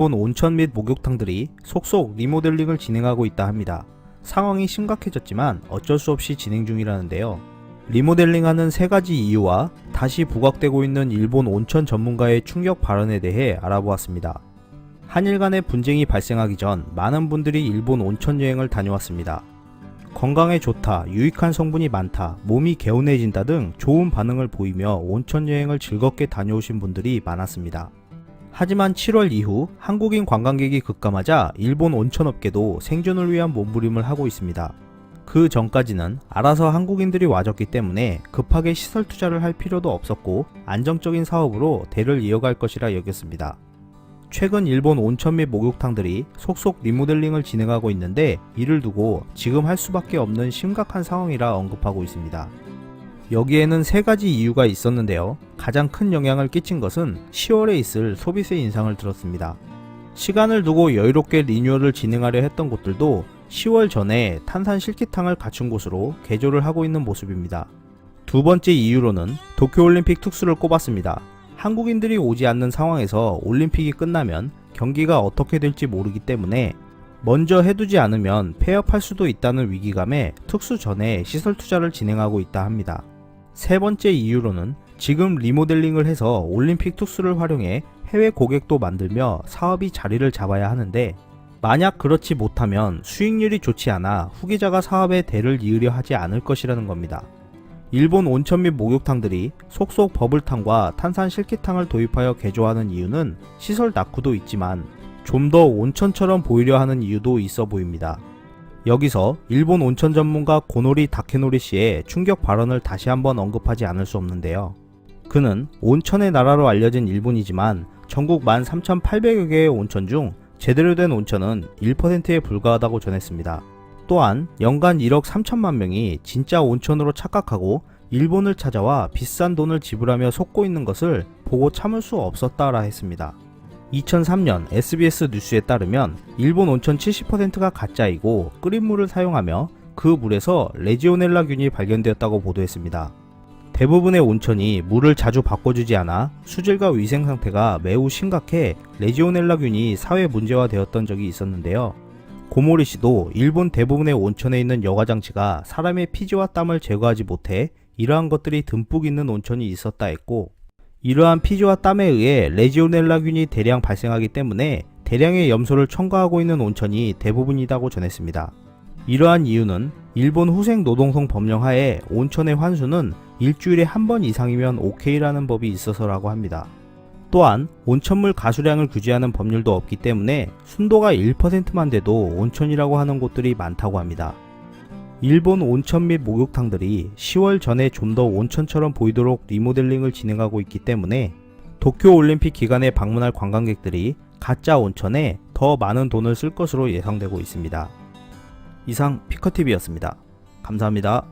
일본 온천 및 목욕탕들이 속속 리모델링을 진행하고 있다 합니다. 상황이 심각해졌지만 어쩔 수 없이 진행 중이라는데요. 리모델링하는 세 가지 이유와 다시 부각되고 있는 일본 온천 전문가의 충격 발언에 대해 알아보았습니다. 한일 간의 분쟁이 발생하기 전 많은 분들이 일본 온천 여행을 다녀왔습니다. 건강에 좋다, 유익한 성분이 많다, 몸이 개운해진다 등 좋은 반응을 보이며 온천 여행을 즐겁게 다녀오신 분들이 많았습니다. 하지만 7월 이후 한국인 관광객이 급감하자 일본 온천업계도 생존을 위한 몸부림을 하고 있습니다. 그 전까지는 알아서 한국인들이 와줬기 때문에 급하게 시설 투자를 할 필요도 없었고 안정적인 사업으로 대를 이어갈 것이라 여겼습니다. 최근 일본 온천 및 목욕탕들이 속속 리모델링을 진행하고 있는데 이를 두고 지금 할 수밖에 없는 심각한 상황이라 언급하고 있습니다. 여기에는 세 가지 이유가 있었는데요. 가장 큰 영향을 끼친 것은 10월에 있을 소비세 인상을 들었습니다. 시간을 두고 여유롭게 리뉴얼을 진행하려 했던 곳들도 10월 전에 탄산 실키탕을 갖춘 곳으로 개조를 하고 있는 모습입니다. 두 번째 이유로는 도쿄올림픽 특수를 꼽았습니다. 한국인들이 오지 않는 상황에서 올림픽이 끝나면 경기가 어떻게 될지 모르기 때문에 먼저 해두지 않으면 폐업할 수도 있다는 위기감에 특수 전에 시설 투자를 진행하고 있다 합니다. 세 번째 이유로는 지금 리모델링을 해서 올림픽 특수를 활용해 해외 고객도 만들며 사업이 자리를 잡아야 하는데 만약 그렇지 못하면 수익률이 좋지 않아 후계자가 사업에 대를 이으려 하지 않을 것이라는 겁니다. 일본 온천 및 목욕탕들이 속속 버블탕과 탄산 실키탕을 도입하여 개조하는 이유는 시설 낙후도 있지만 좀 더 온천처럼 보이려 하는 이유도 있어 보입니다. 여기서 일본 온천 전문가 고노리 다케노리 씨의 충격 발언을 다시 한번 언급하지 않을 수 없는데요. 그는 온천의 나라로 알려진 일본이지만 전국 13,800여 개의 온천 중 제대로 된 온천은 1%에 불과하다고 전했습니다. 또한 연간 1억 3천만 명이 진짜 온천으로 착각하고 일본을 찾아와 비싼 돈을 지불하며 속고 있는 것을 보고 참을 수 없었다라 했습니다. 2003년 SBS 뉴스에 따르면 일본 온천 70%가 가짜이고 끓인 물을 사용하며 그 물에서 레지오넬라균이 발견되었다고 보도했습니다. 대부분의 온천이 물을 자주 바꿔주지 않아 수질과 위생 상태가 매우 심각해 레지오넬라균이 사회 문제화되었던 적이 있었는데요. 고모리 씨도 일본 대부분의 온천에 있는 여과장치가 사람의 피지와 땀을 제거하지 못해 이러한 것들이 듬뿍 있는 온천이 있었다 했고 이러한 피지와 땀에 의해 레지오넬라균이 대량 발생하기 때문에 대량의 염소를 첨가하고 있는 온천이 대부분이라고 전했습니다. 이러한 이유는 일본 후생노동성 법령 하에 온천의 환수는 일주일에 한 번 이상이면 오케이라는 법이 있어서라고 합니다. 또한 온천물 가수량을 규제하는 법률도 없기 때문에 순도가 1%만 돼도 온천이라고 하는 곳들이 많다고 합니다. 일본 온천 및 목욕탕들이 10월 전에 좀 더 온천처럼 보이도록 리모델링을 진행하고 있기 때문에 도쿄올림픽 기간에 방문할 관광객들이 가짜 온천에 더 많은 돈을 쓸 것으로 예상되고 있습니다. 이상 피커TV였습니다. 감사합니다.